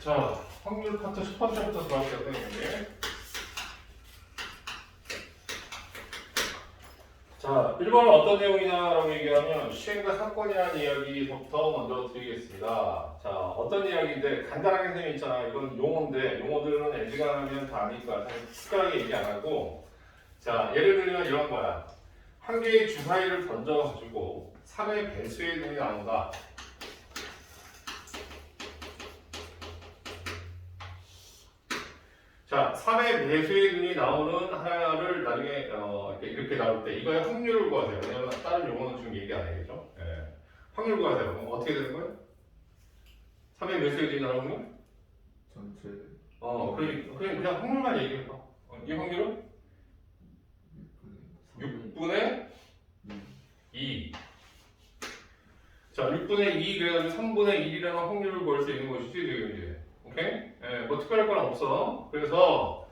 자, 확률 파트 첫 번째부터 들어갈게요, 선생님. 자, 1번은 어떤 내용이냐라고 얘기하면 시행과 사건이라는 이야기부터 먼저 드리겠습니다. 자, 어떤 이야기인데 간단하게 선생님 있잖아. 이건 용어인데 용어들은 애지간하면 다 아니까 특별하게 얘기 안 하고 자, 예를 들면 이런 거야. 한 개의 주사위를 던져가지고 3의 배수의 눈이 나온다. 자, 3의 배수의 눈이 나오는 하나를 나중에 이렇게 나올 때 이거의 확률을 구하세요. 왜냐면 다른 용어는 지금 얘기 안 해야겠죠? 예. 확률 구하세요. 그럼 어떻게 되는 거예요? 3의 배수의 눈이 나오는 거? 전체 그냥 확률만 얘기해봐. 이 확률은? 6분의 2. 자, 6분의 2 그래가지고 3분의 1이라는 확률을 구할 수 있는 것이지 지금 이제. 오케이? 예, 뭐 특별할 건 없어. 그래서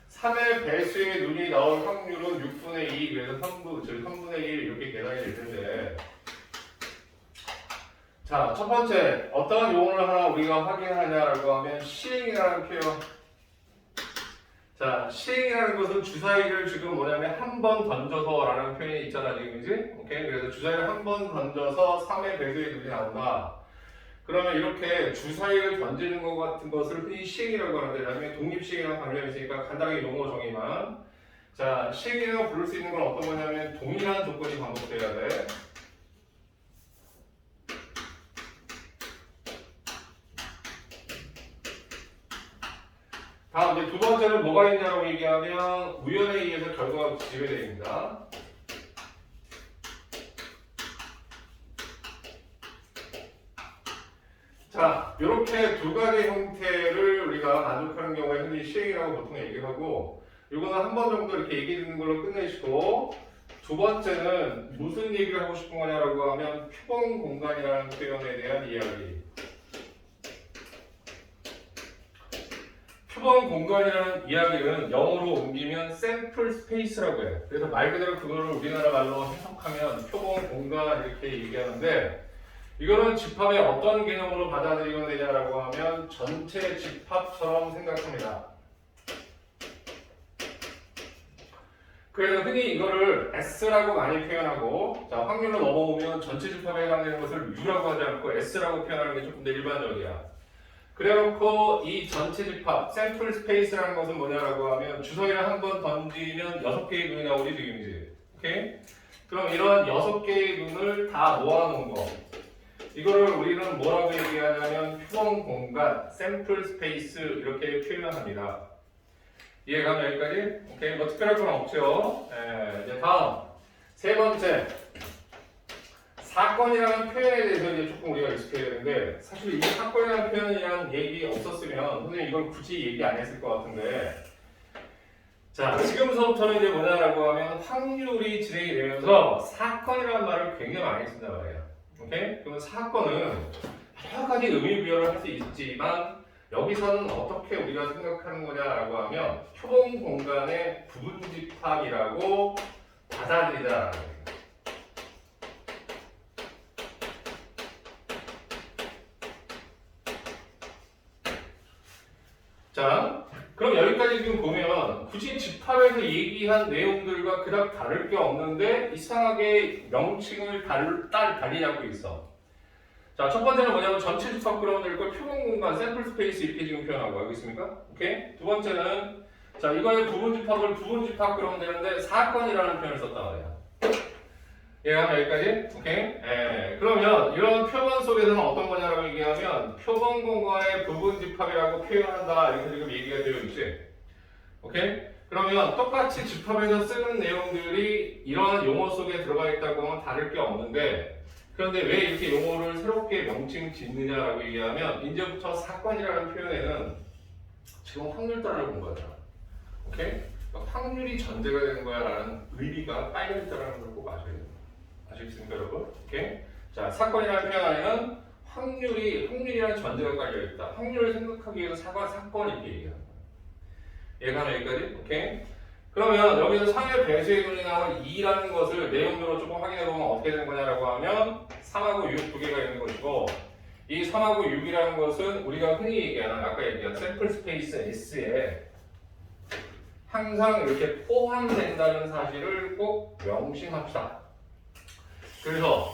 3의 배수의 눈이 나올 확률은 6분의 2 그래서 3분의 1 이렇게 계산이 될 텐데 자, 첫 번째 어떤 용어를 하나 우리가 확인하냐라고 하면 시행이라는 표현. 자, 시행이라는 것은 주사위를 지금 뭐냐면 한 번 던져서 라는 표현이 있잖아 지금 이제. 오케이? 그래서 주사위를 한 번 던져서 3의 배수의 눈이 나온다. 그러면 이렇게 주사위를 던지는 것 같은 것을 흔히 시행이라고 하는데 나중에 독립시행이랑 관련이 있으니까 간단하게 용어 정의만. 자, 시행이라고 부를 수 있는 건 어떤 거냐면 동일한 조건이 반복돼야 돼. 다음 이제 두 번째는 뭐가 있냐고 얘기하면 우연에 의해서 결과가 지배됩니다. 자, 이렇게 두 가지 형태를 우리가 만족하는 경우에 흔히 시행이라고 보통 얘기하고 이거는 한 번 정도 이렇게 얘기 듣는 걸로 끝내시고 두 번째는 무슨 얘기를 하고 싶은 거냐라고 하면 표본 공간이라는 표현에 대한 이야기. 표본 공간이라는 이야기는 영어로 옮기면 샘플 스페이스라고 해요. 그래서 말 그대로 그거를 우리나라 말로 해석하면 표본 공간 이렇게 얘기하는데 이거는 집합의 어떤 개념으로 받아들이면 되냐라고 하면 전체 집합처럼 생각합니다. 그래서 흔히 이거를 S라고 많이 표현하고 자, 확률로 넘어오면 전체 집합에 해당되는 것을 U라고 하지 않고 S라고 표현하는 게 조금 더 일반적이야. 그래놓고 이 전체 집합, 샘플 스페이스라는 것은 뭐냐라고 하면 주사위를 한 번 던지면 6개의 눈이 나오지 지금이지. 오케이? 그럼 이런 6개의 눈을 다 모아놓은 거. 이거를 우리는 뭐라고 얘기하냐면 표본 공간, 샘플 스페이스 이렇게 표현합니다. 이해가면 여기까지? 오케이, 뭐 특별할 건 없죠. 이제 다음 세 번째 사건이라는 표현에 대해서 이제 조금 우리가 익숙해야 되는데 사실 이 사건이라는 표현이라는 얘기 없었으면 선생님 이걸 굳이 얘기 안 했을 것 같은데 자, 지금서부터는 이제 뭐냐라고 하면 확률이 진행이 되면서 사건이라는 말을 굉장히 많이 쓴단 말이에요. 오케이? 그러면 사건은 여러 가지 의미 부여를 할 수 있지만 여기서는 어떻게 우리가 생각하는 거냐라고 하면 표본 공간의 부분 집합이라고 받아들이자라는 거예요. 자, 그럼 여기까지 지금 보면 굳이 집합에서 얘기한 내용들과 그닥 다를 게 없는데 이상하게 명칭을 달리 잡고 있어. 자, 첫 번째는 뭐냐면 전체 집합 그러면 될 걸 표본 공간, 샘플 스페이스 이렇게 지금 표현하고 알고 있습니까? 오케이? 두 번째는 자, 이거의 부분 집합을 부분 집합 그러면 되는데 사건이라는 표현을 썼단 말이야. 이해가면 여기까지? 오케이? 예. 그러면 이런 표본 속에서는 어떤 거냐라고 얘기하면 표본 공간의 부분 집합이라고 표현한다 이렇게 지금 얘기가 되어 있지. 오케이? 그러면 똑같이 집합에서 쓰는 내용들이 이러한 용어 속에 들어가 있다고 하면 다를 게 없는데 그런데 왜 이렇게 용어를 새롭게 명칭 짓느냐라고 얘기하면 이제부터 사건이라는 표현에는 지금 확률 따라를 본 거잖아. 오케이? 그러니까 확률이 전제가 되는 거야 라는 의미가 깔려 있다는 걸 꼭 아셔야 돼요. 아시겠습니까 여러분? 오케이? 자, 사건이라는 표현 안에는 확률이라는 전제가 깔려 있다. 확률을 생각하기 위해서 사건 이렇게 얘기하는 거야. 얘가 여기까지? 오케이? 그러면 여기서 3의 배수의 눈이 나온 2라는 것을 내용으로 조금 확인해 보면 어떻게 되는 거냐라고 하면 3하고 6 두 개가 있는 것이고 이 3하고 6이라는 것은 우리가 흔히 얘기하는 아까 얘기한 샘플 스페이스 S에 항상 이렇게 포함된다는 사실을 꼭 명심합시다. 그래서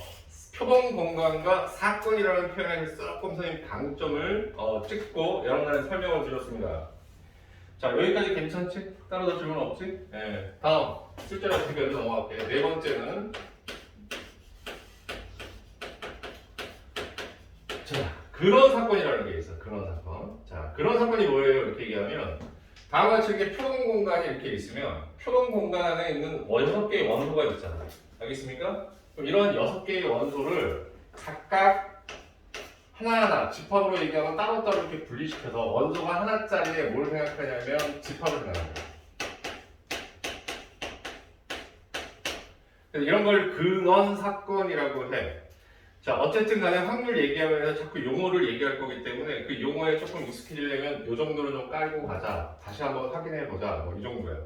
표본 공간과 사건이라는 표현에 조금 선생님 강점을 찍고 여러분들한테 설명을 드렸습니다. 자, 여기까지 괜찮지? 따로 더 질문 없지? 네. 다음 실제로 비교해서 넘어갈게요. 네 번째는 자, 그런 사건이라는 게 있어. 그런 사건. 자, 그런 사건이 뭐예요? 이렇게 얘기하면 다음과 같이 이렇게 표본 공간이 이렇게 있으면 표본 공간 안에 있는 6개의 원소가 있잖아요. 알겠습니까? 그럼 이런 6개의 원소를 각각 하나하나 집합으로 얘기하면 따로따로 이렇게 분리시켜서 원소가 하나짜리에 뭘 생각하냐면 집합을 생각합니다. 그래서 이런 걸 근원 사건이라고 해. 자, 어쨌든 간에 확률 얘기하면서 자꾸 용어를 얘기할 거기 때문에 그 용어에 조금 익숙해지려면 이 정도로 좀 깔고 가자. 다시 한번 확인해 보자. 뭐 이 정도야.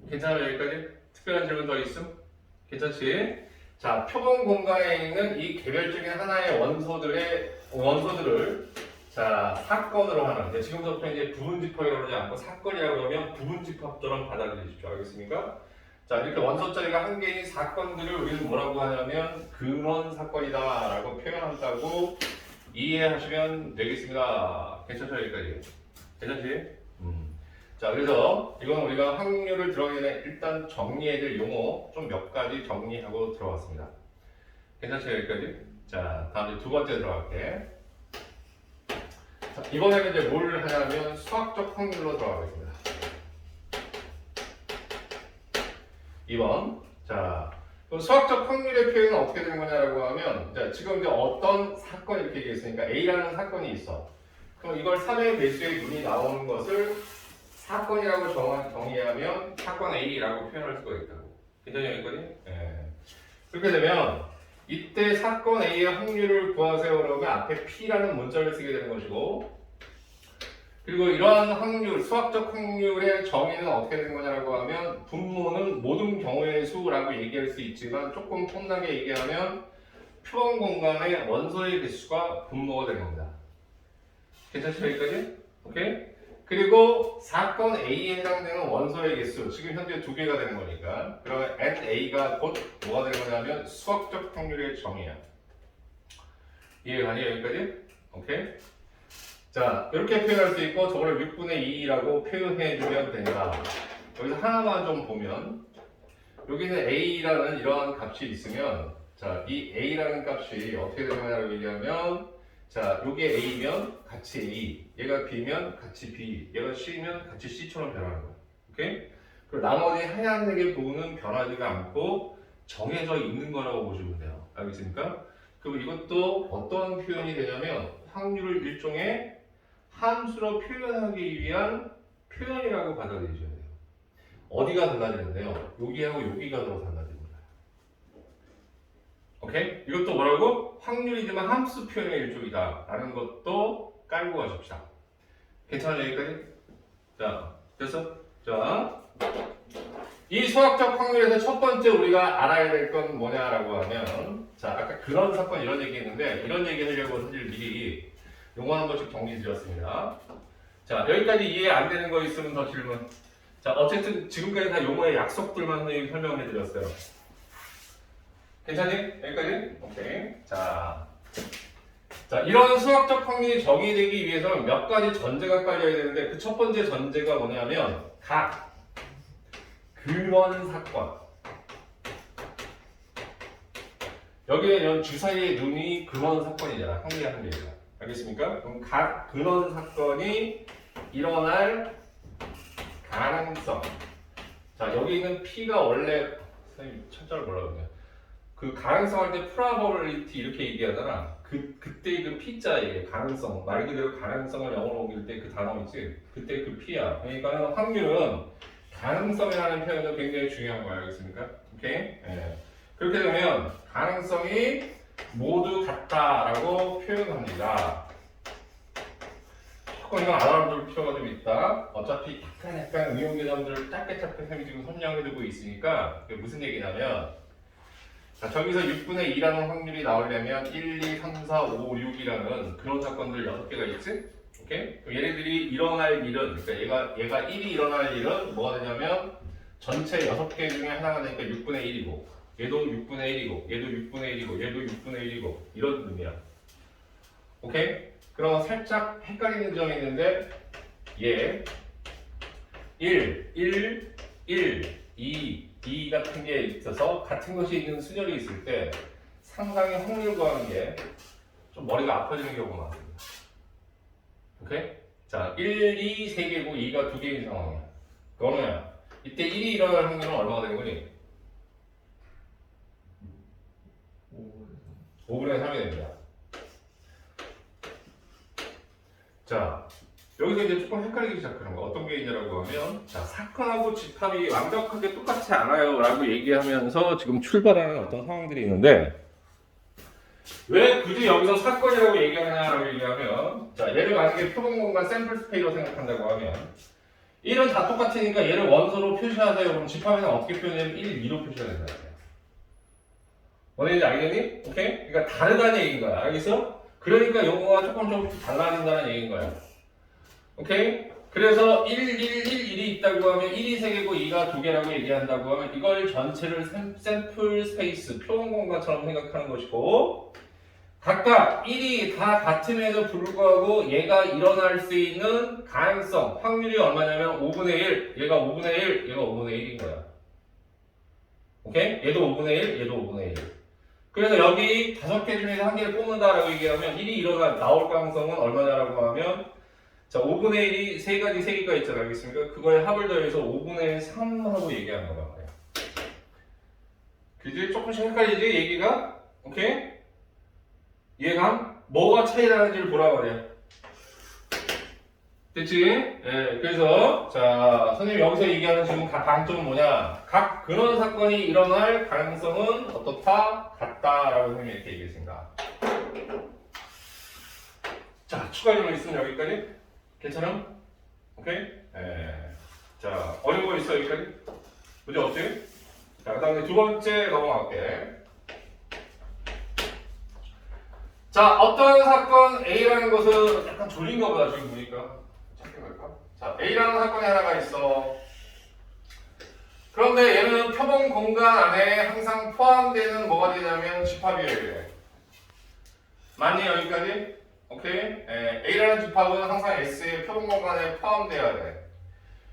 괜찮아요? 여기까지? 특별한 질문 더 있음? 괜찮지? 자, 표본 공간에 있는 이 개별적인 하나의 원소들을 자, 사건으로 하는, 지금부터 이제 부분집합이라고 하지 않고 사건이라고 그러면 부분집합처럼 받아들이십시오. 알겠습니까? 자, 이렇게 원소짜리가 한 개인 사건들을 우리는 뭐라고 하냐면 근원 사건이다 라고 표현한다고 이해하시면 되겠습니다. 괜찮죠? 여기까지? 괜찮지? 자, 그래서 이건 우리가 확률을 들어가기 전에 일단 정리해야 될 용어 좀 몇 가지 정리하고 들어왔습니다. 괜찮죠? 여기까지? 자, 다음 이제 두 번째 들어갈게. 자, 이번에는 이제 뭘 하냐면 수학적 확률로 들어가겠습니다. 2번. 자, 그럼 수학적 확률의 표현은 어떻게 되는 거냐라고 하면, 자, 지금 이제 어떤 사건이 이렇게 얘기했으니까 A라는 사건이 있어. 그럼 이걸 3의 배수의 눈이 나오는 것을 사건이라고 정의하면 사건 A라고 표현할 수가 있다고. 괜찮아요, 여기까지? 네. 그렇게 되면 이때 사건 A의 확률을 구하세요 그러면 앞에 P라는 문자를 쓰게 되는 것이고, 그리고 이러한 확률, 수학적 확률의 정의는 어떻게 되는 거냐라고 하면 분모는 모든 경우의 수라고 얘기할 수 있지만 조금 폼나게 얘기하면 표본 공간의 원소의 개수가 분모가 되는 겁니다. 괜찮죠, 여기까지? 오케이? 그리고 사건 A에 해당되는 원소의 개수, 지금 현재 2개가 되는 거니까 그러면 NA가 곧 뭐가 되는 거냐면 수학적 확률의 정의야. 이해가니 여기까지? 오케이? 자, 이렇게 표현할 수 있고 저거를 6분의 2라고 표현해주면 된다. 여기서 하나만 좀 보면 여기는 A라는 이러한 값이 있으면 자, 이 A라는 값이 어떻게 되는 거냐고 얘기하면 자, 요게 A면 같이 A, 얘가 B면 같이 B, 얘가 C면 같이 C처럼 변하는 거야. 오케이? 그리고 나머지 하얀색의 부분은 변하지가 않고 정해져 있는 거라고 보시면 돼요. 알겠습니까? 그리고 이것도 어떤 표현이 되냐면 확률을 일종의 함수로 표현하기 위한 표현이라고 받아들이셔야 돼요. 어디가 달라지는데요? 여기하고 여기가 더 달라집니다. 오케이? 이것도 뭐라고? 확률이지만 함수 표현의 일종이다 라는 것도 깔고 가십시다. 괜찮아요? 여기까지? 자, 됐어? 자, 이 수학적 확률에서 첫 번째 우리가 알아야 될 건 뭐냐라고 하면 자, 아까 그런 사건 이런 얘기 했는데 이런 얘기 하려고 사실 미리 용어 한 번씩 정리 드렸습니다. 자, 여기까지 이해 안 되는 거 있으면 더 질문. 자, 어쨌든 지금까지 다 용어의 약속들만 설명을 해드렸어요. 괜찮니? 여기까지? 오케이. 자, 이런 수학적 확률이 정의되기 위해서는 몇 가지 전제가 깔려야 되는데 그 첫 번째 전제가 뭐냐면 각 근원 사건. 여기에 이런 주사위의 눈이 근원 사건이잖아. 확률이 한 개가. 알겠습니까? 그럼 각 근원 사건이 일어날 가능성. 자, 여기 있는 P가 원래 선생님 첫자를 뭐라고 그러냐? 그 가능성 할 때 probability 이렇게 얘기하잖아. 그때 그 P자에 가능성, 말 그대로 가능성을 영어로 옮길 때 그 단어 있지? 그때 그 P야. 그러니까 확률은 가능성이라는 표현도 굉장히 중요한 거야. 알겠습니까? 오케이? 네. 그렇게 되면 가능성이 모두 같다라고 표현합니다. 조금 이건 알아볼 필요가 좀 있다. 어차피 약간 응용 개념들을 짧게 지금 설명해두고 있으니까 그게 무슨 얘기냐면 자, 저기서 6분의 2라는 확률이 나오려면 1, 2, 3, 4, 5, 6이라는 그런 사건들 6개가 있지? 오케이? 그럼 얘네들이 일어날 일은, 그러니까 얘가 1이 일어날 일은 뭐가 되냐면 전체 6개 중에 하나가 되니까 6분의 1이고 얘도 6분의 1이고 얘도 6분의 1이고 얘도 6분의 1이고 이런 의미야. 오케이? 그럼 살짝 헷갈리는 점이 있는데 얘 1, 1, 1, 2 같은 게 있어서 같은 것이 있는 수열이 있을 때 상당히 확률 구하는 게 좀 머리가 아파지는 경우가 많습니다. 오케이? 자, 1, 2, 3개고 2가 2개인 상황이야. 그러면 이때 1이 일어날 확률은 얼마가 되는 거니? 5분의 3이 됩니다. 자, 여기서 이제 조금 헷갈리기 시작하는 거. 어떤 게 있냐라고 하면, 자, 사건하고 집합이 완벽하게 똑같지 않아요 라고 얘기하면서 지금 출발하는 어떤 상황들이 있는데, 왜 굳이 여기서 사건이라고 얘기하냐라고 얘기하면, 자, 얘를 만약에 표본공간 샘플 스페이스로 생각한다고 하면 1은 다 똑같으니까 얘를 원소로 표시하세요. 그럼 집합에는 어떻게 표현하냐면 1, 2로 표시가 된다. 뭔지 알겠니? 오케이? 그러니까 다르다는 얘기인 거야. 알겠어? 그러니까 용어가 조금 달라진다는 얘기인 거야. 오케이? 그래서 1, 1, 1, 1이 있다고 하면 1이 3개고 2가 2개라고 얘기한다고 하면 이걸 전체를 샘플 스페이스, 표본 공간처럼 생각하는 것이고 각각 1이 다 같음에도 불구하고 얘가 일어날 수 있는 가능성, 확률이 얼마냐면 5분의 1, 얘가 5분의 1, 얘가 5분의 1인 거야. 오케이? 얘도 5분의 1, 얘도 5분의 1. 그래서 여기 5개 중에서 한 개를 뽑는다라고 얘기하면 1이 나올 가능성은 얼마냐라고 하면 자, 5분의 1이 3개가 있잖아요. 알겠습니까? 그거에 합을 더해서 5분의 3하고 얘기하는 거란 말이야. 그지? 조금씩 헷갈리지? 얘기가? 오케이? 이해감? 뭐가 차이 나는지를 보라 말이야. 됐지? 예, 그래서 자, 선생님이 여기서 얘기하는 지금 방점은 뭐냐? 각 근원 사건이 일어날 가능성은 어떻다? 같다라고 선생님이 이렇게 얘기했습니다. 자, 추가 질문 있으면 여기까지? 괜찮아? 오케이? 예. 자, 어려운 거 있어 여기까지? 문제 없지? 자, 그 다음에 두 번째 넘어갈게. 자, 어떤 사건 A라는 것은 약간 졸린 거보다 지금 보니까 착각할까? 자, A라는 사건이 하나가 있어. 그런데 얘는 표본 공간 안에 항상 포함되는 뭐가 되냐면 집합이에요. 이게. 맞니 여기까지? 오케이? 예, A라는 집합은 항상 S의 표본 공간에 포함되어야 돼.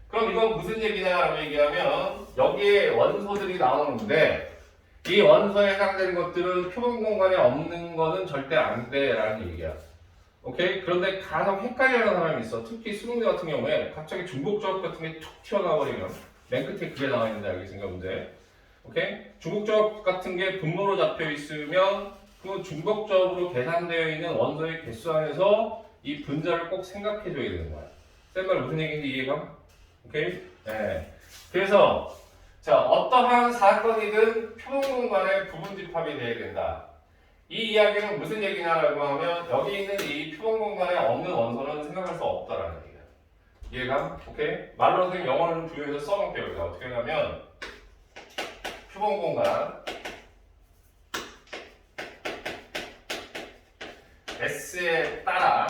그럼 이건 무슨 얘기냐라고 얘기하면 여기에 원소들이 나오는데 이 원소에 해당되는 것들은 표본 공간에 없는 거는 절대 안 돼라는 얘기야. 오케이? 그런데 간혹 헷갈려하는 사람이 있어. 특히 수능대 같은 경우에 갑자기 중복조합 같은 게 툭 튀어나와버리면 맨 끝에 그게 나와 있는데 알겠습니까? 문제. 오케이? 중복조합 같은 게 분모로 잡혀 있으면 그 중복조합으로 계산되어 있는 원소의 개수 안에서 이 분자를 꼭 생각해 줘야 되는 거야. 쌤 말 무슨 얘기인지 이해가? 오케이? 네. 그래서 자, 어떠한 사건이든 표본 공간의 부분 집합이 되어야 된다. 이 이야기는 무슨 얘기냐라고 하면 여기 있는 이 표본 공간에 없는 원소는 생각할 수 없다라는 얘기야. 이해가? 오케이? 말로 선생님 영어를 부여해서 써놓을게요. 여기다 어떻게 하냐면 표본 공간 S에 따라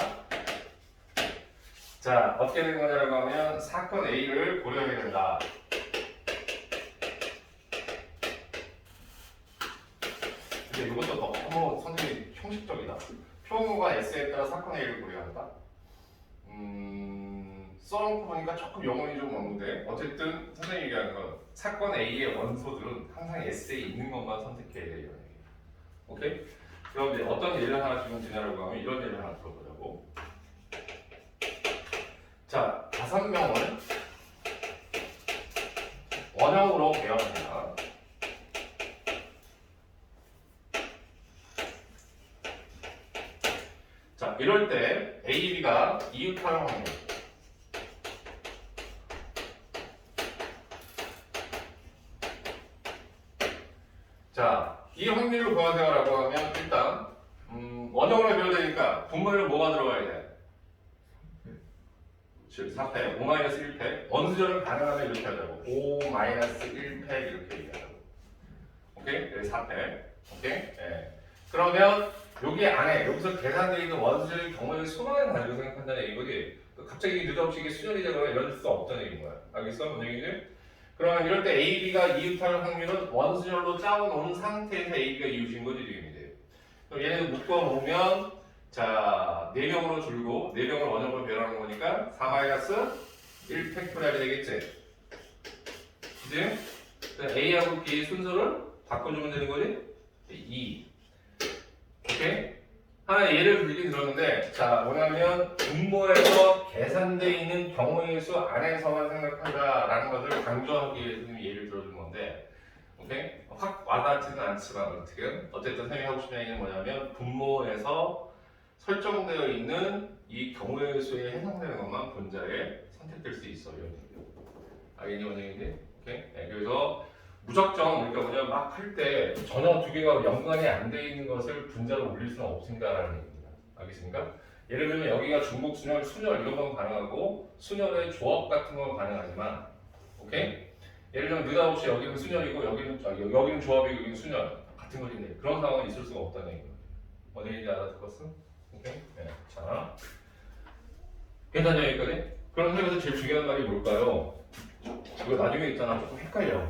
자, 어떻게 되는 거냐라고 하면 사건 A를 고려해야 된다. 근데 이것도 너무 선생님이 형식적이다. 표본 공간 S에 따라 사건 A를 고려한다. 써놓고 보니까 조금 영혼이 좀 없는데 어쨌든 선생님이 얘기하는 건 사건 A의 원소들은 항상 S에 있는 것만 선택해야 돼요. 이런 얘기. 오케이? 그럼 이제 어떤 예를 하나 지금 드냐라고 하면 이런 예를 하나 들어보자고. 자, 5명을 원형으로 배열합니다. 자, 이럴 때 A, B가 이웃하는 확률. 자, 이 확률을 구하세요라고 하면 일단 원형으로 배열되니까 분모에는 뭐가 들어가야 돼? 즉 4패, 5-1패 원수절은 가능하면 이렇게 하자고 5-1패 이렇게 얘기하자고. 오케이? 여기 4패. 오케이? 예. 그러면 여기 안에 여기서 계산되어 있는 원수의 경우의 수만을 가지고 생각한다는 얘기거지. 갑자기 느닷없이 이게 수열이 되거나 이럴 수 없다는 얘기인 거야. 알겠어? 뭔 얘기지? 그러면 이럴 때 A, B가 이웃할 확률은 원수열로 짜놓은 상태에서 A, B가 이웃인 거지 지금 이제. 그럼 얘네들 묶어놓으면 자 4명으로 줄고 4명을 원형으로 배열하는 거니까 4-1 팩토리얼이 되겠지. 그치? A하고 B의 순서를 바꿔주면 되는 거지? 2. 오케이? 하나 예를 들긴 들었는데 자 뭐냐면 분모에서 계산되어 있는 경우의 수 안에서만 생각한다라는 것을 강조하기 위해서 예를 들어준 건데 오케이? 확 와닿지는 않지만 어쨌든 생각하고 싶은 얘기는 뭐냐면 분모에서 설정되어 있는 이 경우의 수에 해당되는 것만 분자에 선택될 수 있어 이런 얘기죠. 알겠니 원장님들? 오케이? 네, 그래서 무작정 그러니까 뭐냐 막 할 때 전혀 두 개가 연관이 안 돼 있는 것을 분자로 올릴 수는 없습니다라는 얘기입니다. 알겠습니까? 예를 들면 여기가 중복 순열, 순열 이런 건 가능하고 순열의 조합 같은 건 가능하지만 오케이? 예를 들면 느닷없이 여기는 순열이고 여기는 조합이고 여기는 순열 같은 거리인데 그런 상황은 있을 수가 없다는 얘기입니다. 어디 얘기인지 알아듣었어? 오케이? 네. 자, 괜찮냐 여기까지? 그런 생각에서 제일 중요한 말이 뭘까요? 이거 나중에 있잖아 조금 헷갈려.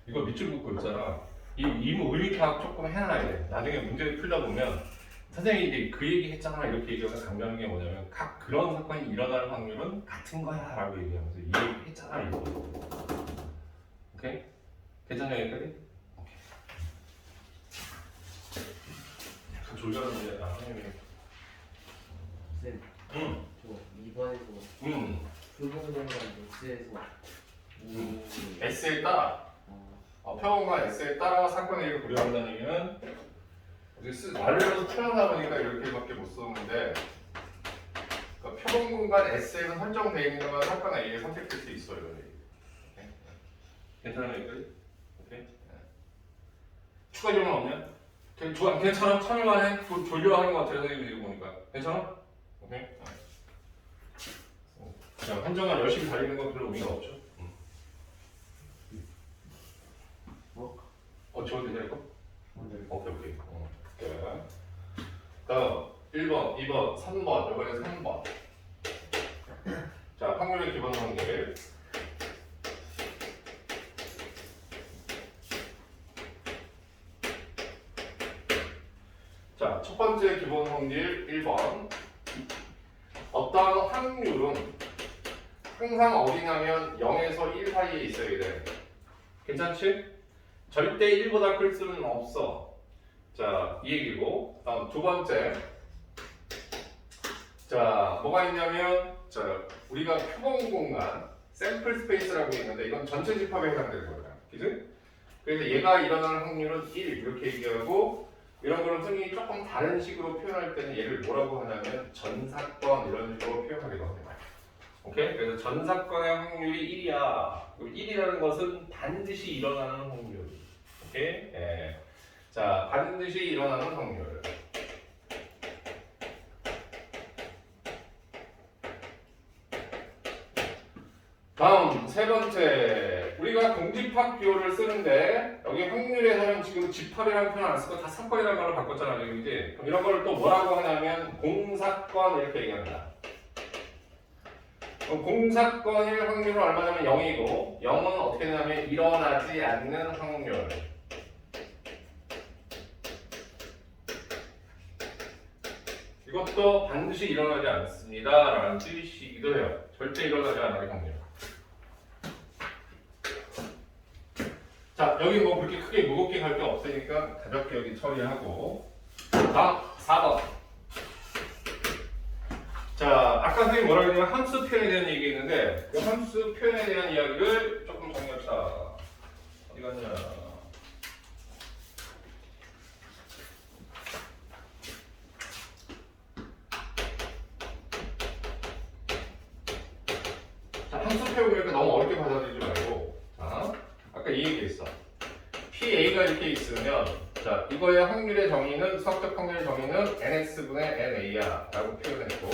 이거 밑줄 긋고 있잖아. 이 의미 파악 조금 해놔야 돼. 나중에 문제를 풀다 보면 선생님이 이제 그 얘기 했잖아 이렇게 얘기하면서 강조하는 게 뭐냐면 각 그런 사건이 일어날 확률은 같은 거야 라고 얘기하면서 이 얘기 했잖아 이거. 오케이? 괜찮냐 여기까지? 오케이. 약간 졸려는 문제. 선생님이. 쌤, 응. 저 2번에서 불공정과 S에서 S에 따라 평원과 S에 따라 사건의 일을 고려한다는 얘기는 말로 표현하다 보니까 이렇게밖에 못 썼는데 그러니까 표본 공간 S에는 설정되어 있는 것만 사건의 A에 선택될 수 있어요. 오케이? 괜찮아요 여기까지? 오케이? 네. 추가 질문 없냐? 괜찮아? 참여만 해? 졸려하는 것 같아요 선생님이 이거 보니까 괜찮아? 오케이? 네. 그냥 한정만 열심히 달리는 건 별로 의미가 없죠. 지워도 되냐 이거? 오케이. 다음 1번, 2번, 3번 이번에 3번. 자 확률의 기본 확률. 자 첫 번째 기본 확률 1번. 어떠한 확률은 항상 어디냐면 0에서 1 사이에 있어야 돼. 괜찮지? 절대 1보다 클 수는 없어. 자, 이 얘기고. 다음 두 번째. 자, 뭐가 있냐면, 자, 우리가 표본 공간, 샘플 스페이스라고 있는데, 이건 전체 집합에 해당되는 거야. 그지? 그래서 얘가 일어나는 확률은 1, 이렇게 얘기하고, 이런 거는 흔히 조금 다른 식으로 표현할 때는 얘를 뭐라고 하냐면, 전사건 이런 식으로 표현하기도 합니다. 오케이? 그래서 전사건의 확률이 1이야. 1이라는 것은 반드시 일어나는 확률. 오케이? 예. 자, 반드시 일어나는 확률. 다음 세 번째, 우리가 공집합 기호를 쓰는데 여기 확률에서는 지금 집합이라는 표현 안 쓰고 다 사건이라는 말로 바꿨잖아, 그지? 그럼 이런 걸 또 뭐라고 하냐면 공사건 이렇게 얘기한다. 그럼 공사건일 확률은 얼마냐면 0이고 0은 어떻게 되냐면 일어나지 않는 확률. 이것도 반드시 일어나지 않습니다 라는 뜻이기도 해요. 절대 일어나지 않을 확률. 자, 여기 뭐 그렇게 크게 무겁게 갈 게 없으니까 가볍게 여기 처리하고. 다음 4번. 자, 아까 선생님 뭐라 그랬냐면 함수 표현에 대한 얘기 했는데 그 함수 표현에 대한 이야기를 조금 정리합시다. 어디 갔냐? 자, 함수 표현 보니까 너무 어렵게 받아들이지 말고. 자, 아까 이 얘기했어. PA가 이렇게 있으면 자, 이거의 확률의 정의는 수학적 확률의 정의는 nx분의 na야 라고 표현했고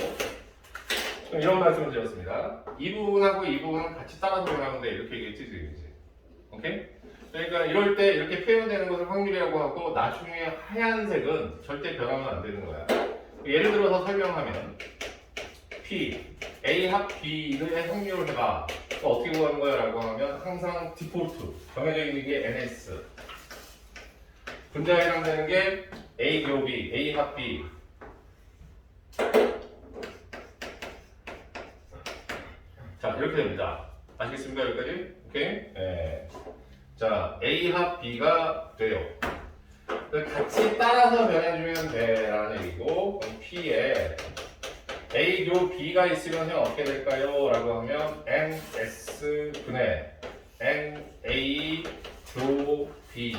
그럼 이런 말씀을 드렸습니다. 이 부분하고 이 부분은 같이 따라서 표현하면 돼 이렇게 얘기했지 지금 이제. 오케이? 그러니까 이럴 때 이렇게 표현되는 것을 확률이라고 하고 나중에 하얀색은 절대 변하면 안 되는 거야. 예를 들어서 설명하면 P, A 합 B의 확률을 해봐. 어떻게 구하는 거야? 라고 하면 항상 디폴트, 정해져 있는 게 NS. 분자에 해당되는 게 A 교 B, A 합 B. 자, 이렇게 됩니다. 아시겠습니까? 여기까지? 오케이? 네. 자, A 합 B가 돼요. 같이 따라서 변해주면 돼라는 얘기고, 그럼 P에 A 교 B가 있으면 어떻게 될까요? 라고 하면 NS 분의 NA 교 B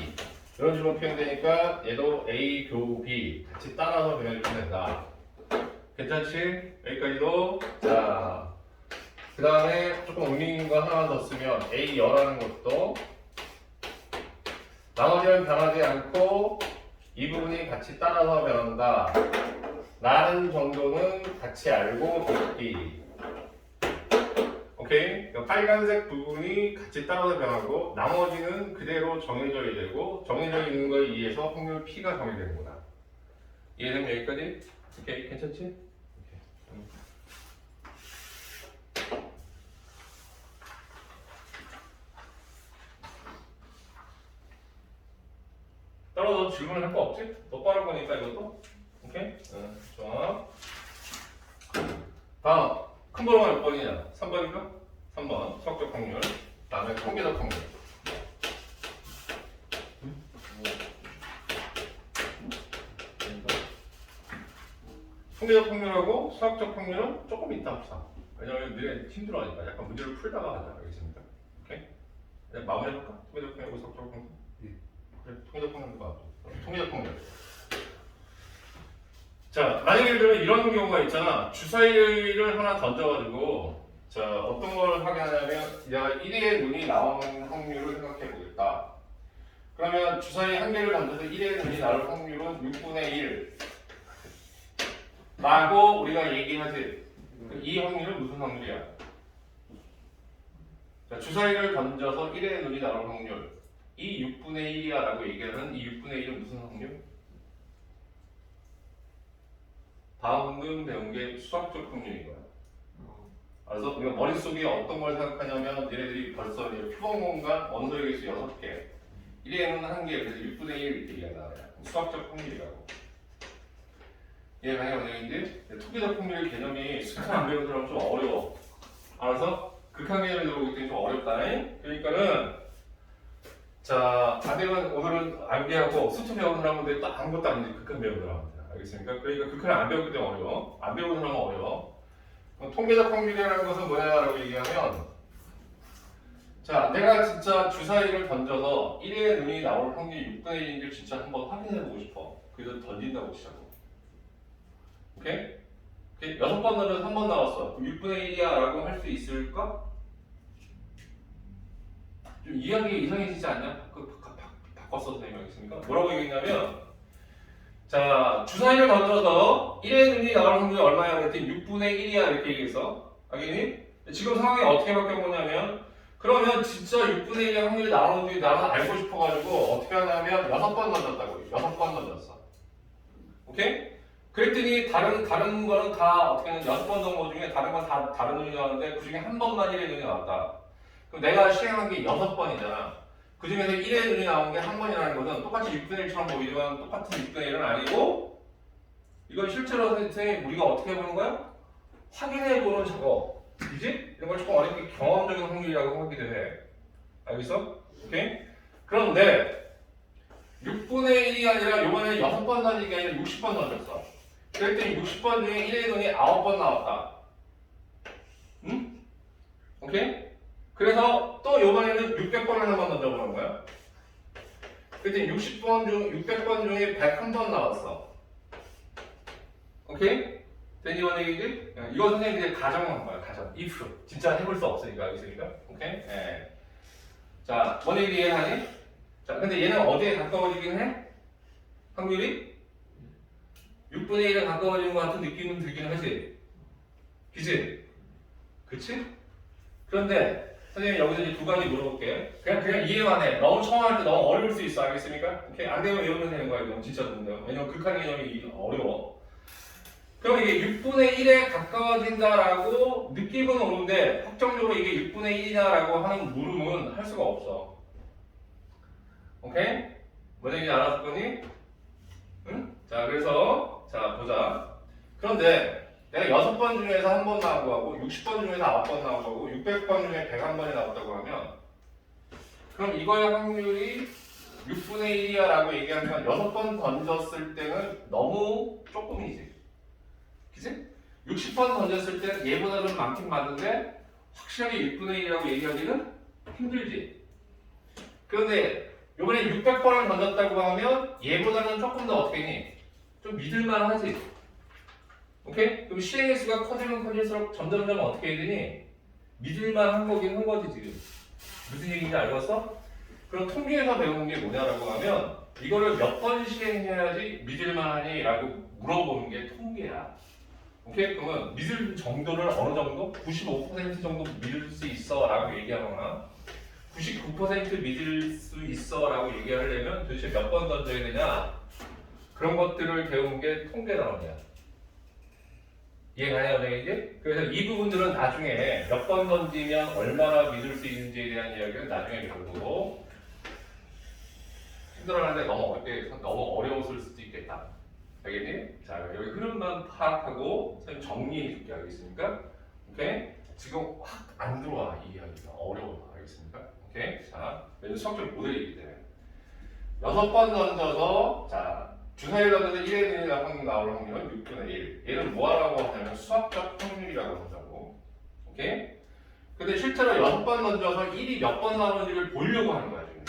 이런 식으로 표현되니까 얘도 A 교 B 같이 따라서 변해주면 된다. 괜찮지? 여기까지도. 자, 그 다음에 조금 의미 있는 거 하나 더 쓰면 A 여라는 것도 나머지는 변하지 않고 이 부분이 같이 따라서 변한다 라는 정도는 같이 알고 있기. 오케이? 빨간색 부분이 같이 따라서 변하고 나머지는 그대로 정해져 되고 정해져 있는 거에 의해서 확률 P가 정해되는 거다. 이해되면 여기까지? 오케이? 괜찮지? 따라서 질문을 할 거 없지? 너 빠른 거니까 이것도? 오케이? 좋아. 다음, 큰 번호가 몇 번이냐? 3번인가? 3번, 수학적 확률. 다음에 통계적 확률. 통계적 확률하고 수학적 확률은 조금 이따 합사. 왜냐면 너네 힘들어하니까 약간 문제를 풀다가 하자. 알겠습니까? 오케이? 그냥 마무리 해볼까? 통계적 확률하고 수학적 확률? 그래, 통계적 확률 봐. 통계적 확률. 자, 만약에 예를 들면 이런 경우가 있잖아. 주사위를 하나 던져가지고 자, 어떤 걸 하게 하냐면 내가 1의 눈이 나오는 확률을 생각해 보겠다. 그러면 주사위 한 개를 던져서 1의 눈이 나올 확률은 6분의 1 라고 우리가 얘기하지. 이 확률은 무슨 확률이야? 자, 주사위를 던져서 1의 눈이 나올 확률 이 6분의 1이야 라고 얘기하는 이 6분의 1은 무슨 확률? 방금 배운 게 수학적 확률인 거야. 그래서 우리가 머릿속에 어떤 걸 생각하냐면 얘네들이 벌써 표본 공간 원소의 개수 6개 1에는 1개 그래서 6분의 1 이렇게 얘기하잖아요. 수학적 확률이라고. 이해가 원형인데 투기적 확률 개념이 수학 안 배운 사람은 좀 어려워. 알아서 극한 개념이 들어오기 때문에 좀 어렵다. 그러니까는 자, 반대면 오늘은 암기하고 수투 배우는 사람들 또 아무것도 아닌지 극한 배우는 사람들. 알겠습니까? 그러니까 극한을 안 배웠기 때문에 어려워. 안 배우는 사람은 어려워. 통계적 확률이라는 것은 뭐냐라고 얘기하면 자, 내가 진짜 주사위를 던져서 1의 눈이 나올 확률이 6분의 1인지 진짜 한번 확인해보고 싶어. 그래서 던진다고 치자고. 오케이? 오케이? 6번 던져서 3번 나왔어. 그럼 6분의 1이야 라고 할 수 있을까? 좀 이해하기 이상해지지 않냐? 바꿨어 선생님 알겠습니까? 뭐라고 얘기했냐면 자, 주사위를 던져서 1의 눈이 나올 확률이 얼마야? 그랬더니 6분의 1이야 이렇게 얘기했어. 알겠니? 지금 상황이 어떻게 바뀌어보냐면 그러면 진짜 6분의 1의 확률이 나오는지 나는 알고 싶어가지고 어떻게 하냐면 6번 던졌다고. 6번 던졌어. 오케이? 그랬더니 다른 거는 다 어떻게 하면 6번 던 거 중에 다른 건 다 다른 눈이 나왔는데 그 중에 한 번만 1의 눈이 나왔다. 그럼 내가 시행한 게 6번이잖아. 그 중에서 1의 눈이 나온 게 한 번이라는 것은 똑같이 6분의 1처럼 보이지만 똑같은 6분의 1은 아니고 이건 실제로 선생님 우리가 어떻게 보는 거야? 확인해보는 작업. 그지? 이런 걸 조금 어렵게 경험적인 확률이라고 하기도 해. 알겠어? 오케이? 그런데 6분의 1이 아니라 이번에 6번 던진 게 아니라 60번 던졌어. 그랬더니 60번 중에 1의 눈이 9번 나왔다. 응? 오케이? 그래서 또 이번에는 600번을 한번 던져보는 거야. 그랬더니 600번 중에 101번 나왔어. 오케이? 된 이번 얘기지? 이거 선생님이 이제 가정한 거야, 가정. if. 진짜 해볼 수 없으니까, 알겠습니까? 오케이? 네. 자, 뭔 얘기 이해하니? 자, 근데 얘는 어디에 가까워지긴 해? 확률이? 6분의 1에 가까워지는 것 같은 느낌은 들기는 하지. 그치? 그치? 그런데 선생님 여기서 이제 두 가지 물어볼게. 그냥 이해만 해. 너무 처음 할 때 너무 어려울 수 있어. 알겠습니까? 오케이? 안 되면 외우면 되는 거야. 이건 진짜 좋은데요. 왜냐면 극한 개념이 어려워. 그럼 이게 6분의 1에 가까워진다라고 느낌은 오는데 확정적으로 이게 6분의 1이냐라고 하는 물음은 할 수가 없어. 오케이? 뭔 얘기인지 알았을 거니? 응? 자, 그래서 자 보자. 그런데 내가 6번 중에서 한 번 나온 거하고 60번 중에서 9번 나온 거고 600번 중에 101번이 나왔다고 하면 그럼 이거의 확률이 6분의 1이야 라고 얘기하면 6번 던졌을 때는 너무 조금이지. 그치? 60번 던졌을 때는 얘보다 좀 많긴 많은데 확실하게 6분의 1이라고 얘기하기는 힘들지. 그런데 이번에 600번을 던졌다고 하면 얘보다는 조금 더 어떻게 니? 좀 믿을만 하지. 오케이? 그럼 실행의 수가 커지면 커질수록 점점점 어떻게 해야 되니? 믿을만 한 거긴 한 거지 지금. 무슨 얘기인지 알겠어? 그럼 통계에서 배우는 게 뭐냐라고 하면 이거를 몇 번 실행해야지 믿을만 하니? 라고 물어보는 게 통계야. 오케이? 그러면 믿을 정도를 어느 정도? 95% 정도 믿을 수 있어 라고 얘기하거나 99% 믿을 수 있어 라고 얘기하려면 도대체 몇 번 던져야 되냐? 그런 것들을 배우는 게 통계 단원이야. 이해가요, 이제? 그래서 이 부분들은 나중에 몇 번 던지면 얼마나 믿을 수 있는지에 대한 이야기는 나중에 배우고 힘들어하는데 너무 어려웠을 수도 있겠다. 알겠니? 자, 여기 흐름만 파악하고 선생님 정리해 줄게. 알겠습니까? 오케이? 지금 확 안 들어와, 이 이야기가. 어려워. 알겠습니까? 오케이? 자, 왜냐면 수학적 모델이기 때문에. 6번 던져서, 자, 주사위를 던져서 1의 1이 확률 나올 확률은 6분의 1. 얘는 뭐라고 하냐면 수학적 확률이라고 한다고. 오케이? 근데 실제로 6번 던져서 1이 몇 번 나오는지를 보려고 하는 거야, 지금.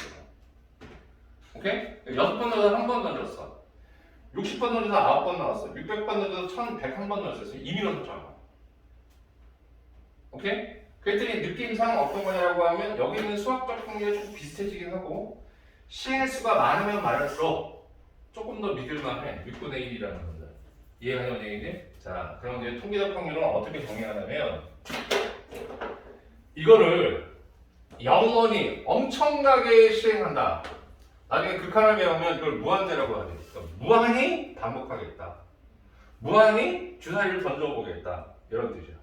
오케이? 6번 던져서 한 번 던졌어. 60번 던져서 9번 나왔어. 600번 던져서 1101번 던졌어. 이미 던졌잖아. 오케이? 그랬더니 느낌상 어떤 거냐라고 하면 여기 있는 수학적 확률이 조금 비슷해지긴 하고 실의 수가 많으면 많을수록 조금 더 믿을만해. 6분의 1이라는 건데. 이해가는 얘기지? 자, 그럼 이제 통계적 확률은 어떻게 정의하냐면 이거를 영원히 엄청나게 실행한다. 나중에 극한을 배우면 이걸 무한대라고 하지. 그러니까 무한히 반복하겠다. 무한히 주사위를 던져보겠다. 이런 뜻이야.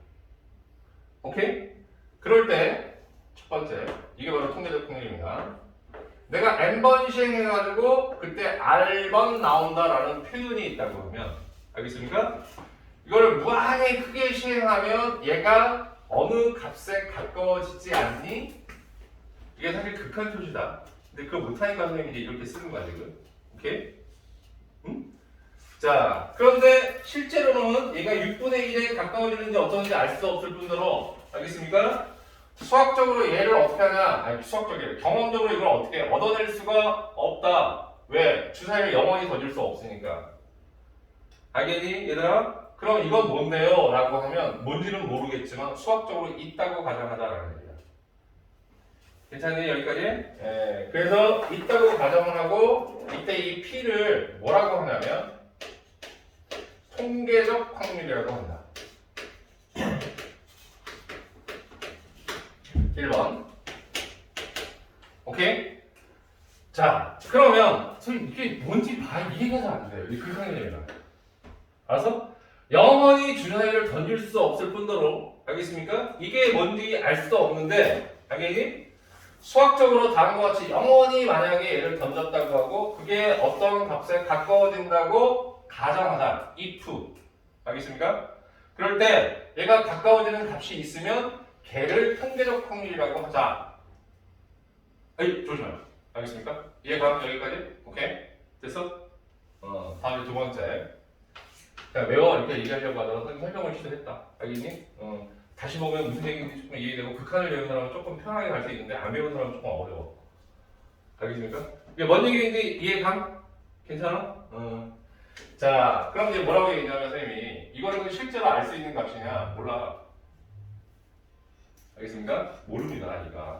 오케이? 그럴 때 첫 번째, 이게 바로 통계적 확률입니다. 내가 n번 시행해가지고 그때 r번 나온다라는 표현이 있다고 하면 알겠습니까? 이거를 무한히 크게 시행하면 얘가 어느 값에 가까워지지 않니? 이게 사실 극한 표시다. 근데 그거 못하니까 선생님이 이제 이렇게 쓰는 거야 지금. 오케이? 응? 자, 그런데 실제로는 얘가 6분의 1에 가까워지는지 어쩌는지 알 수 없을 뿐더러 알겠습니까? 수학적으로 얘를 어떻게 하냐? 아니 수학적으로 경험적으로 이걸 어떻게 얻어낼 수가 없다. 왜? 주사위를 영원히 던질 수 없으니까. 알겠니 얘들아? 그럼 이건 뭔데요? 라고 하면 뭔지는 모르겠지만 수학적으로 있다고 가정하자라는 얘기야. 괜찮니 여기까지? 예, 그래서 있다고 가정을 하고 이때 이 P를 뭐라고 하냐면 통계적 확률이라고 한다. 1번. 오케이? 자, 그러면 선생님 이게 뭔지 이해가 잘 안 돼요. 이 극한개념이라. 알았어? 영원히 주사위를 던질 수 없을 뿐더러 알겠습니까? 이게 뭔지 알 수도 없는데 알겠니? 수학적으로 다음과 같이 영원히 만약에 얘를 던졌다고 하고 그게 어떤 값에 가까워진다고 가정하자. if. 알겠습니까? 그럴 때 얘가 가까워지는 값이 있으면 걔를 통계적 확률이라고 하자. 에이, 조심해요. 알겠습니까? 이해가? 여기까지? 오케이? 됐어? 다음에 두 번째. 그냥 외워 이렇게 얘기하려고 하다가 선생님 설명을 시도했다. 알겠니? 다시 보면 무슨 얘기인지 조금 이해되고 극한을 배운 사람은 조금 편하게 갈 수 있는데 안 배운 사람은 조금 어려워. 알겠습니까? 이게 뭔 얘기인지 이해감? 괜찮아? 자, 그럼 이제 뭐라고 얘기하냐면 선생님이 이거는 실제로 알 수 있는 값이냐? 몰라. 알겠습니까? 모릅니다, 아니까.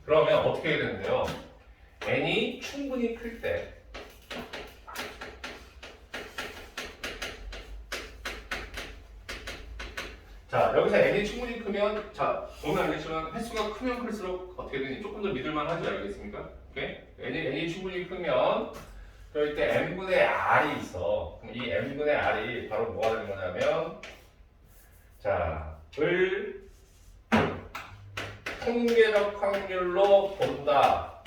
그러면 어떻게 해야 되는데요? n이 충분히 클 때 자, 여기서 n이 충분히 크면, 자, 보면 알겠지만 횟수가 크면 클수록 어떻게 되니? 조금 더 믿을만 하지 알겠습니까? 오케이? n이 충분히 크면, 그럴 때 n분의 r이 있어. 그럼 이 n분의 r이 바로 뭐가 되는 거냐면, 자, 을 통계적 확률로 본다.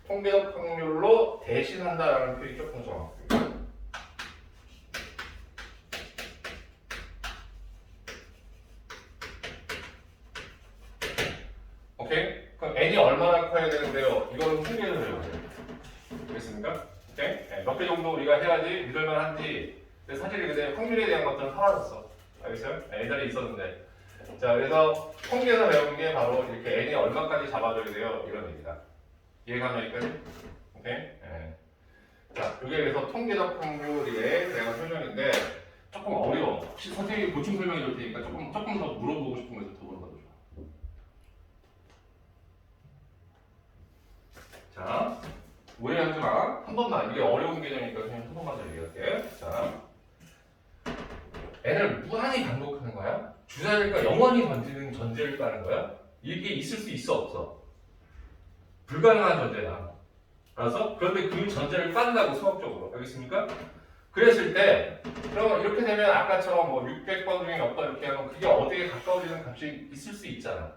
통계적 확률로 대신한다라는 표현이 조금 정확해요. 오케이? 그럼 n이 얼마나 커야 되는데요? 이거는 통계에서 배워야 돼요. 알겠습니까? 오케이? 네, 몇 개 정도 우리가 해야지 믿을만한지. 근데 사실 근데 확률에 대한 것들은 사라졌어. 알겠어요? 네, 옛날에 있었는데. 자, 그래서 통계에서 배운 게 바로 이렇게 n이 얼마까지 잡아줘야 돼요? 이런 얘기다. 이해가면 여기까지? 오케이? 네. 자, 이게 그래서 통계적 확률에 대한 설명인데 조금 어려워. 혹시 선생님이 보충 설명해 줄 테니까 조금 더 물어보고 싶은 거에서 더 물어봐도 좋아. 자, 오해하지 마. 한 번만. 이게 어려운 개념이니까 그냥 한 번만 더 얘기할게. 자, n을 무한히 반복하는 거야? 주사일까 영원히 던지는 전제를 까는 거야? 이게 있을 수 있어 없어? 불가능한 전제다. 알았어? 그런데 그 전제를 깐다고 수학적으로. 알겠습니까? 그랬을 때 그럼 이렇게 되면 아까처럼 뭐 600번 중에 몇 번 이렇게 하면 그게 어디에 가까워지는 값이 있을 수 있잖아.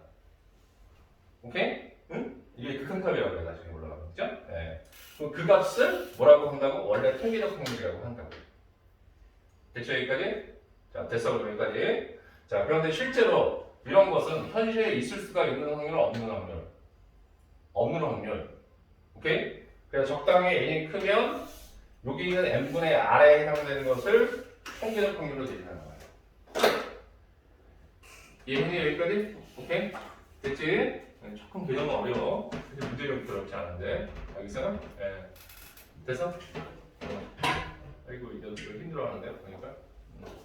오케이? 응? 이게 극한값이라고 해 나중에 올라가면. 그죠? 네. 그럼 그 값을 뭐라고 한다고? 원래 통계적 확률이라고 한다고. 됐죠? 여기까지? 자, 됐어. 그럼 여기까지. 자, 그런데 실제로 이런 것은 현실에 있을 수가 있는 확률, 없는 확률. 없는 확률. 오케이? 그래서 적당히 n이 크면 여기 있는 n분의 r에 해당되는 것을 통계적 확률로 대신하는 거예요. 이해했니? 여기까지? 오케이? 됐지? 조금 개념은 어려워. 근데 문제는 그렇지 않은데. 알겠어요? 네. 됐어? 아이고, 이거 힘들어하는데요? 보니까.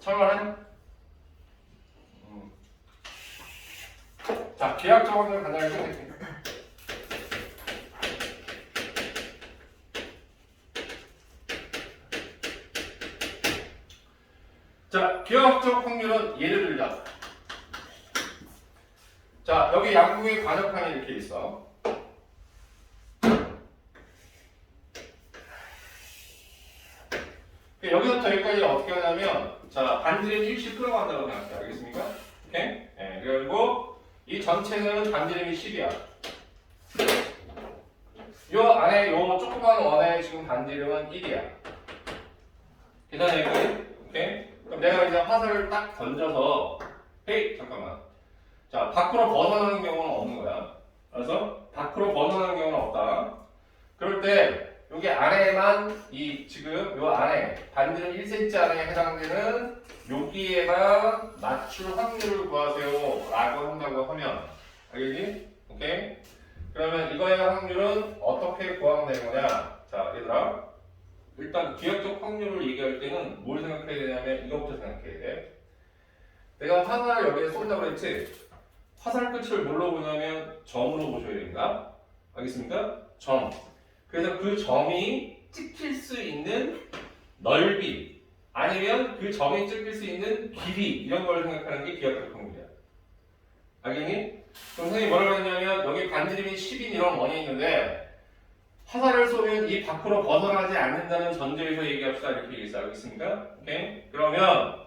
설명하냐? 자, 계약적 확률 간단하게 생각해. 자, 기하학적 확률은 예를 들자. 자, 여기 양국의 관역항이 이렇게 있어. 여기서부터 여기까지 어떻게 하냐면, 자, 반지름 10씩 끌어간다고 생각해. 알겠습니까? 오케이? 네, 그리고 이 전체는 반지름이 10이야. 요 안에 요 조그만 원의 지금 반지름은 1이야. 계산해, 오케이? 그럼 내가 이제 화살을 딱 던져서 헤이 잠깐만 자 밖으로 벗어나는 경우는 없는 거야. 그래서 밖으로 벗어나는 경우는 없다. 그럴 때 여기 안에만 이 지금 요 안에 반지름 1cm 안에 해당되는 여기에만 맞출 확률을 구하세요 라고 한다고 하면 알겠니? 오케이? 그러면 이거의 확률은 어떻게 구하면 되는 거냐. 자 얘들아 일단 기하적 확률을 얘기할 때는 뭘 생각해야 되냐면 이거부터 생각해야 돼. 내가 화살을 여기에 쏜다고 했지? 화살 끝을 뭘로 보냐면 점으로 보셔야 된다. 알겠습니까? 점. 그래서 그 점이 찍힐 수 있는 넓이 아니면 그 점이 찍힐 수 있는 길이 이런 걸 생각하는 게 기하적 확률이야. 알겠니? 그럼 선생님이 뭐라고 했냐면 여기 반지름이 10인 이런 원이 있는데 화살을 쏘면 이 밖으로 벗어나지 않는다는 전제에서 얘기합시다. 이렇게 얘기했어. 알겠습니까? 오케이? 그러면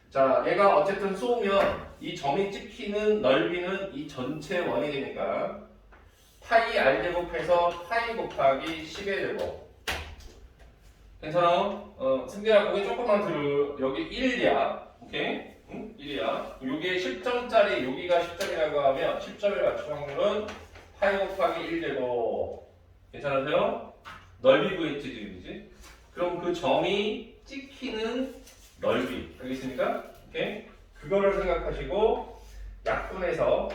자 얘가 어쨌든 쏘면 이 점이 찍히는 넓이는 이 전체 원이 되니까 파이 r제곱해서 파이 곱하기 10의 제곱. 괜찮아? 승재야 거기 조금만 들어. 여기 1이야. 오케이? 응? 1이야. 여기에 10점짜리 여기가 10점이라고 하면 10점을 맞출 확률은 파이 곱하기 1제곱. 괜찮으세요? 넓이 구했지 지금이지? 그럼 그 점이 찍히는 넓이 알겠습니까? 오케이? 그거를 생각하시고 약분해서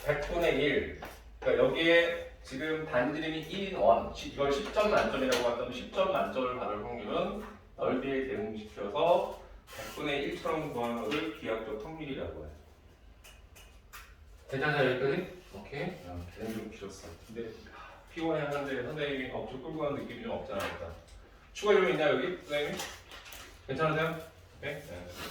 100분의 1 그러니까 여기에 지금 반지름이 1인 원 이걸 10점 만점이라고 한다면 10점 만점을 받을 확률은 넓이에 대응시켜서 100분의 1처럼 구하는 것을 기하적 확률이라고 해요. 괜찮아요 여기까지? 오케이? 개념이 좀 길었어. 근데 피곤해하는데 선생님이 억지로 끌고 가는 느낌이 좀 없잖아. 일단. 추가 질문 있냐 여기? 선생님? 괜찮으세요? 오케이? 네.